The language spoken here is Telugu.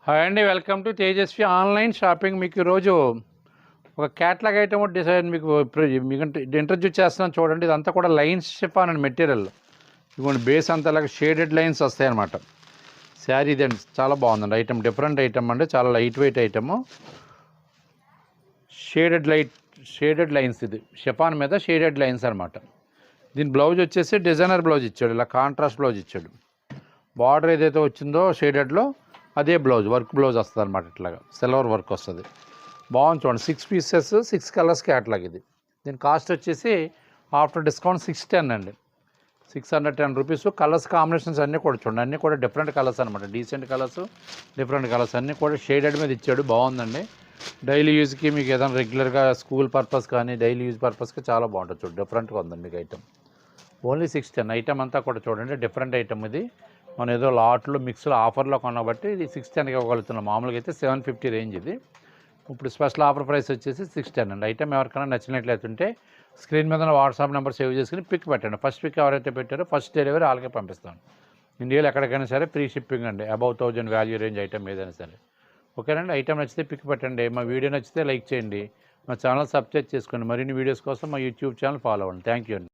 హాయ్ అండి, welcome to Tejaswi online shopping. మీకు ఈరోజు ఒక క్యాట్లాగ్ ఐటమ్ డిజైన్ మీకు ఇంట్రడ్యూస్ చేస్తున్నాను చూడండి. ఇదంతా కూడా లైన్స్ షిఫాన్ అండ్ మెటీరియల్. ఇదిగోండి, బేస్ అంతా అలాగే షేడెడ్ లైన్స్ వస్తాయి అన్నమాట. శారీ ఇదండి, చాలా బాగుందండి ఐటమ్. డిఫరెంట్ ఐటమ్ అండి, చాలా light weight item. Shaded lines, ఇది షిఫాన్ మీద షేడెడ్ లైన్స్ అనమాట. దీని బ్లౌజ్ వచ్చేసి డిజైనర్ బ్లౌజ్ ఇచ్చాడు, ఇలా కాంట్రాస్ట్ బ్లౌజ్ ఇచ్చాడు. బార్డర్ ఏదైతే వచ్చిందో షేడెడ్లో అదే బ్లౌజ్, వర్క్ బ్లౌజ్ వస్తుంది అనమాట. ఇట్లాగా సిల్వర్ వర్క్ వస్తుంది. బాగుంది చూడండి. 6 పీసెస్ 6 కలర్స్ క్యాట్లాగ్ ఇది. దీని కాస్ట్ వచ్చేసి ఆఫ్టర్ డిస్కౌంట్ 610 అండి, 610 రూపీస్. కలర్స్ కాంబినేషన్స్ అన్నీ కూడా చూడండి, అన్నీ కూడా డిఫరెంట్ కలర్స్ అనమాట. డీసెంట్ కలర్స్, డిఫరెంట్ కలర్స్ అన్నీ కూడా షేడెడ్ మీద ఇచ్చాడు. బాగుందండి. డైలీ యూజ్కి మీకు ఏదైనా రెగ్యులర్గా స్కూల్ పర్పస్ కానీ డైలీ యూజ్ పర్పస్కి చాలా బాగుంటుంది. చూడండి, డిఫరెంట్గా ఉందండి మీకు ఐటమ్. ఓన్లీ 610. ఐటమ్ అంతా కూడా చూడండి, డిఫరెంట్ ఐటమ్ ఇది. మనం ఏదో లాట్లో మిక్స్లో ఆఫర్లో కొనబట్టి ఇది 610కి ఇవ్వగలుగుతున్నాం. మామూలుగా అయితే 750 రేంజ్ ఇది. ఇప్పుడు స్పెషల్ ఆఫర్ ప్రైస్ వచ్చేసి 610 అండి. ఐటమ్ ఎవరికైనా నచ్చినట్లయితే స్క్రీన్ మీద వాట్సాప్ నెంబర్ సేవ్ చేసుకుని పిక్ పెట్టండి. ఫస్ట్ పిక్ ఎవరైతే పెట్టారో ఫస్ట్ డెలివరీ వాళ్ళకే పంపిస్తాను. ఇండియాలో ఎక్కడికైనా సరే ఫ్రీ షిప్పింగ్ అండి, అబౌవ్ 1000 వాల్యూ రేంజ్ ఐటమ్ ఏదైనా సరే. ఓకేనండి. ఐటమ్ నచ్చితే పిక్ పెట్టండి. మా వీడియో నచ్చితే లైక్ చేయండి. మా ఛానల్ సబ్స్క్రైబ్ చేసుకోండి. మరిన్ని వీడియోస్ కోసం మా యూట్యూబ్ ఛానల్ ఫాలో అవ్వండి. థ్యాంక్ యూ అండి.